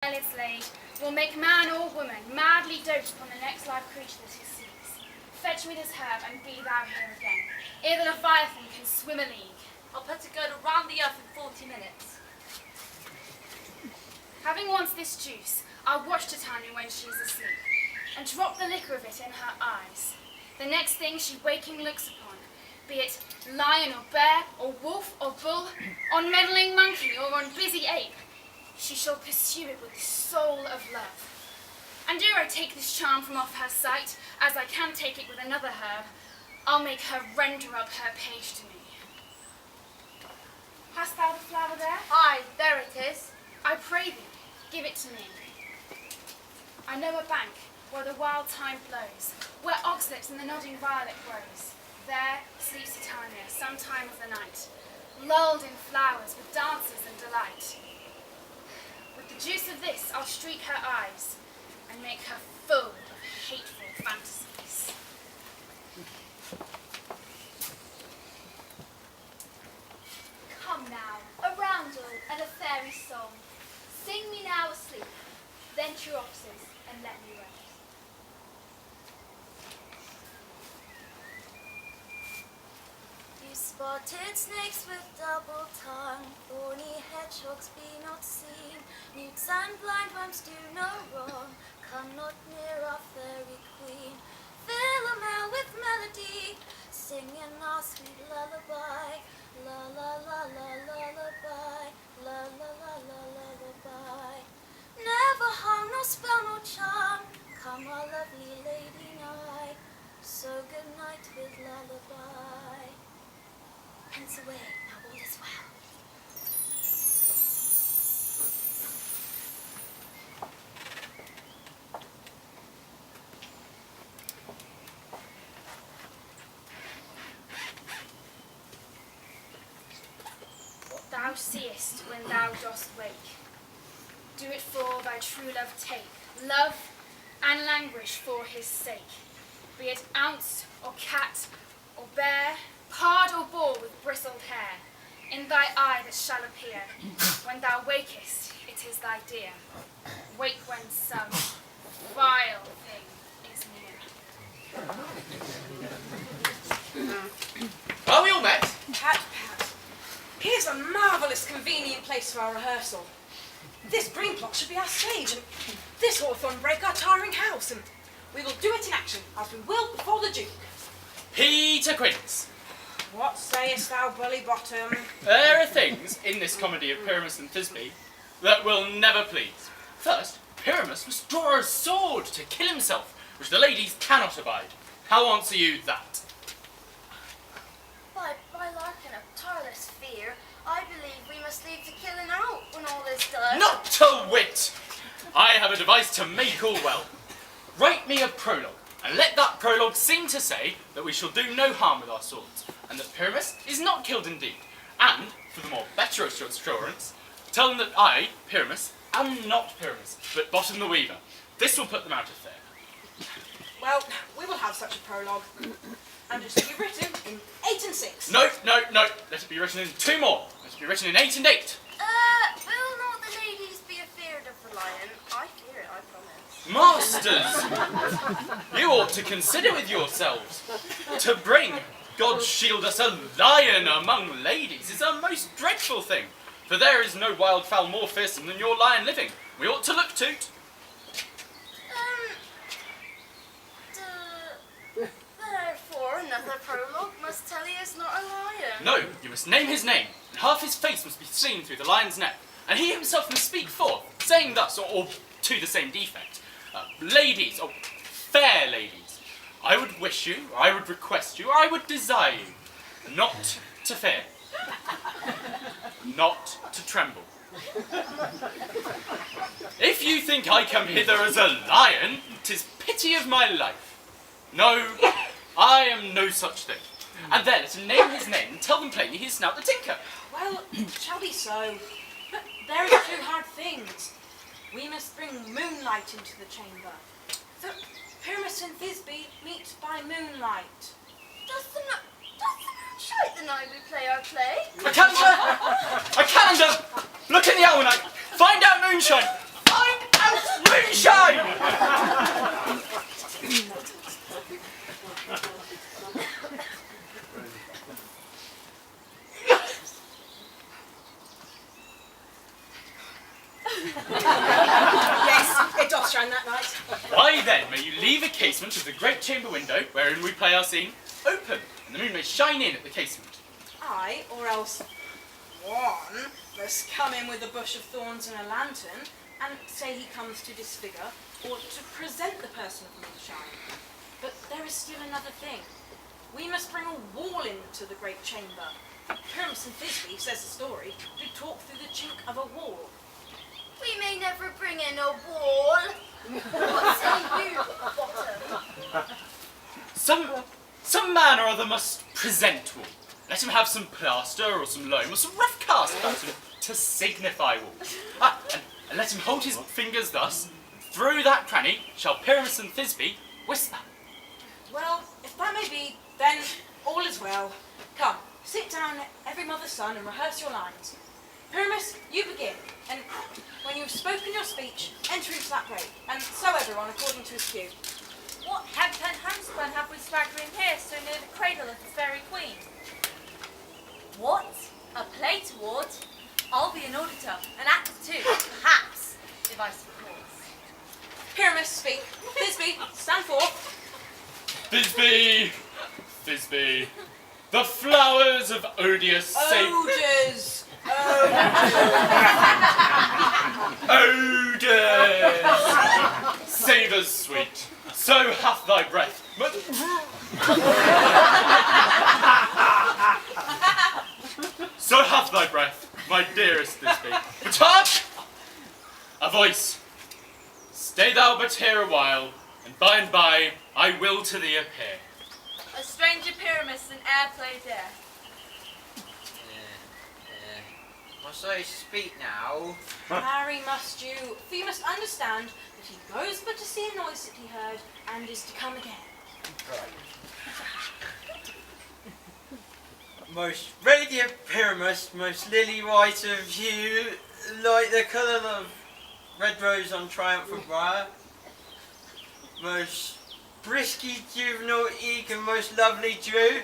eyelids laid, will make man or woman madly dote upon the next live creature that he sees. Fetch me this herb, and be thou here again, ere the Leviathan can swim a league. I'll put a girdle round the earth in 40 minutes. Having once this juice, I'll watch Titania when she is asleep, and drop the liquor of it in her eyes. The next thing she waking looks upon, be it lion or bear, or wolf or bull, on meddling monkey or on busy ape, she shall pursue it with the soul of love. And do I take this charm from off her sight, as I can take it with another herb, I'll make her render up her page to me. Hast thou the flower there? Aye, there it is. I pray thee, give it to me. I know a bank where the wild thyme blows, where oxlips and the nodding violet grows. There sleeps Titania some time of the night, lulled in flowers with dances and delight. With the juice of this I'll streak her eyes, and make her full of hateful fantasies. Come now, a roundel and a fairy song. Sing me now asleep, venture offices, and let me rest. You spotted snakes with double tongue, thorny hedgehogs be not seen, newts and blindworms do no wrong, come not near our fairy queen. Philomel with melody, singing our sweet lullaby, la la la la lullaby, la la la la lullaby. Never harm nor spell nor charm, come our lovely lady nigh, so good night with lullaby. Hence away, now all is well. What thou seest when thou dost wake, do it for thy true love take, love and languish for his sake. Be it ounce or cat or bear, pard or boar with bristled hair, in thy eye that shall appear, when thou wakest, it is thy dear. Wake when some vile thing is near. Are we all met? Pat. Here's a marvellous convenient place for our rehearsal. This green plot should be our stage, and this hawthorn brake our tiring house, and we will do it in action, as we will before the Duke. Peter Quince. What sayest thou, bully bottom? There are things in this comedy of Pyramus and Thisbe that will never please. First, Pyramus must draw a sword to kill himself, which the ladies cannot abide. How answer you that? By larking of tireless fear, I believe we must leave the killing out when all is done. Not a whit! I have a device to make all well. Write me a prologue, and let that prologue seem to say that we shall do no harm with our swords, and that Pyramus is not killed indeed. And, for the more better assurance, tell them that I, Pyramus, am not Pyramus, but Bottom the Weaver. This will put them out of fear. Well, we will have such a prologue, and it shall be written in 8 and 6. No. Let it be written in 2 more. Let it be written in 8 and 8. Will not the ladies be afeard of the lion? I fear it, I promise. Masters, you ought to consider with yourselves. To bring, God shield us, a lion among ladies is a most dreadful thing, for there is no wild fowl more fearsome than your lion living. We ought to look to't. Therefore, another prologue must tell he is not a lion. No, you must name his name, and half his face must be seen through the lion's neck, and he himself must speak forth, saying thus, or to the same defect, ladies, or fair ladies, I would wish you, or I would request you, or I would desire you, not to fear, not to tremble. If you think I come hither as a lion, 'tis pity of my life. No, I am no such thing. And then let him name his name and tell them plainly he is Snout the Tinker. Well, it shall be so. But there are 2 hard things. We must bring moonlight into the chamber. For Pyramus and Thisbe meet by moonlight. Doth the moon shine the night we play our play? A calendar! A calendar! Look in the almanac! Find out moonshine! Find Moonshine! Yes, it doth shine that night. Why then may you leave a casement of the great chamber window, wherein we play our scene, open, and the moon may shine in at the casement. Aye, or else one must come in with a bush of thorns and a lantern and say he comes to disfigure or to present the person of moonshine. But there is still another thing. We must bring a wall into the great chamber. Pyramus and Thisbe, says the story, do talk through the chink of a wall. We may never bring in a wall. What say you, Bottom? Some man or other must present wall. Let him have some plaster or some loam or some rough cast about him to signify wall. And let him hold his fingers thus. Through that cranny shall Pyramus and Thisbe whisper. Well, if that may be, then all is well. Come, sit down, every mother's son, and rehearse your lines. Pyramus, you begin, and when you have spoken your speech, enter into that break, and so everyone according to his cue. What hemp and homespun have we swaggering here so near the cradle of the fairy queen? What? A play toward? I'll be an auditor, an actor too, perhaps, if I suppose. Pyramus, speak. Thisbe, stand forth. Thisbe, Thisbe, the flowers of odious save. Odors. Odors! Savours sweet, so hath thy breath. But so hath thy breath, my dearest Thisbe. But hark! A voice. Stay thou but here a while, and by I will to thee appear. A stranger Pyramus and air play dare. Must I speak now? Marry must you, for you must understand that he goes but to see a noise that he heard, and is to come again. Right. Most radiant Pyramus, most lily white of hue, like the colour of red rose on triumphant briar. Most brisky juvenile eke and most lovely Drew.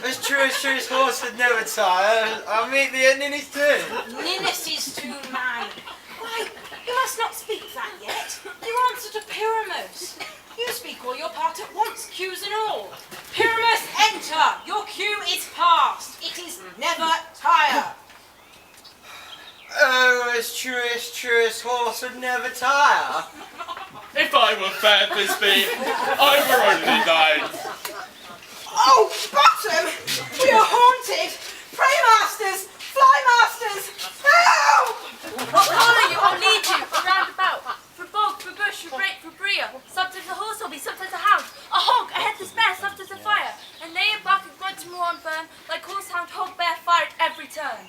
As truest horse would never tire, I'll meet thee at Ninny's too. Ninnis is too man. Why, you must not speak that yet. You answer to Pyramus. You speak all your part at once, cues and all. Pyramus, enter. Your cue is past. It is never tire. Oh, as truest horse would never tire. If I were fair, Thisbe, I were only thine. Oh, Bottom! We are haunted! Pray masters! Fly masters! Help! I'll follow you, I'll lead you, around about. For bog, for bush, for brake, for brier. Sometimes a horse will be, sometimes a hound. A hog, a headless bear, sometimes a fire. And they embark and grunt and roar and burn, like horse, hound, hog, bear, fire at every turn.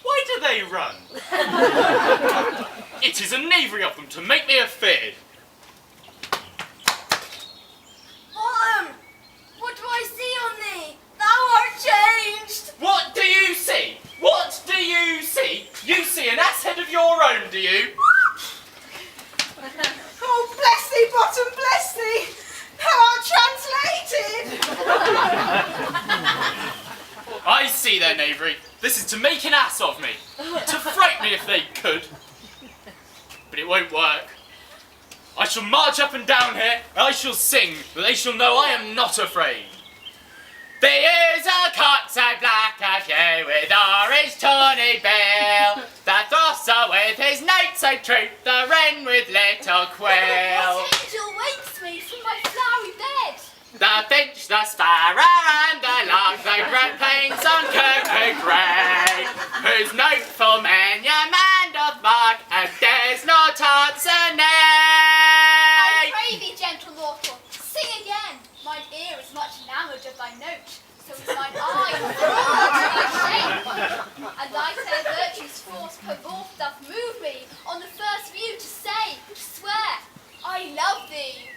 Why do they run? It is a knavery of them to make me afeard. Bottom! What do I see on thee? Thou art changed! What do you see? What do you see? You see an ass head of your own, do you? Oh, bless thee, Bottom, bless thee! Thou art translated! I see their knavery. This is to make an ass of me. To fright me if they could. But it won't work. I shall march up and down here, and I shall sing, that they shall know I am not afraid. There is a cock so black of hue, with orange tawny bill, the throsser with his note so true, the wren with little quill. What angel wakes me from my flowery bed? The finch, the sparrow, and the lark, the great plains on cuckoo grey, whose note for many a man doth mark, and dares not answer nay. I pray thee, gentle mortal, sing again. Mine ear is much enamoured of thy note, so is mine eye enthralled to thy shape. And thy fair virtue's force perforce doth move me, on the first view to say, to swear, I love thee.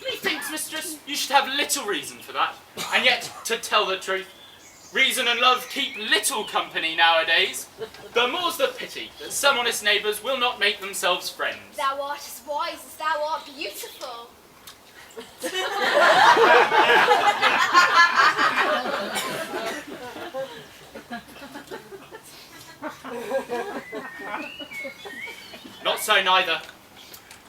Methinks, mistress, you should have little reason for that. And yet, to tell the truth, Reason and love keep little company nowadays. The more's the pity that some honest neighbours will not make themselves friends. Thou art as wise as thou art beautiful. Not so neither.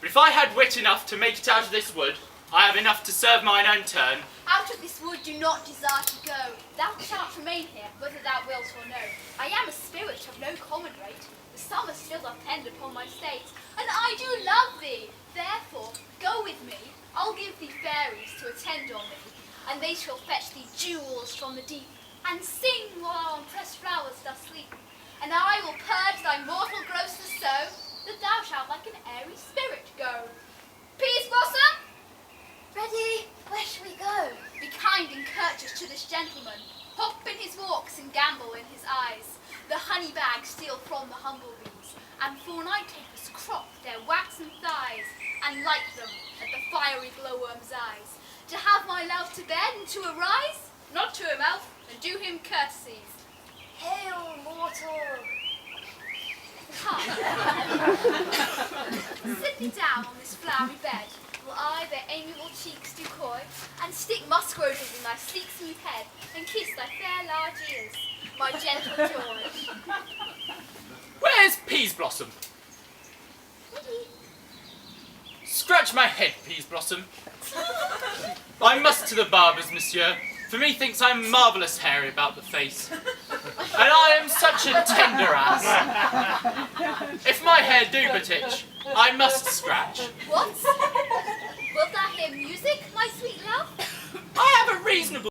But if I had wit enough to make it out of this wood, I have enough to serve mine own turn. Out of this wood do not desire to go. Thou shalt remain here, whether thou wilt or no. I am a spirit of no common rate. The summer still doth tend upon my state, and I do love thee. Therefore, go with me. I'll give thee fairies to attend on thee, and they shall fetch thee jewels from the deep, and sing while on pressed flowers dost sleep. And I will purge thy mortal grossness so, that thou shalt like an airy spirit go. Peas Blossom? Ready, where shall we go? Be kind and courteous to this gentleman. Hop in his walks and gambol in his eyes. The honey bag steal from the humble bees, and for night takers crop their waxen thighs, and light them at the fiery glowworm's eyes. To have my love to bed and to arise, not to him elf, and do him courtesies. Hail, mortal! Come, sit me down on this flowery bed, while I their amiable cheeks do coy, and stick musk roses in thy sleek smooth head, and kiss thy fair large ears, my gentle joy. Where's Peas Blossom? Scratch my head, Peas Blossom. I must to the barber's, monsieur, for methinks I'm marvellous hairy about the face. And I am such a tender ass. If my hair do but itch, I must scratch. What? Wilt thou hear music, my sweet love? I have a reasonable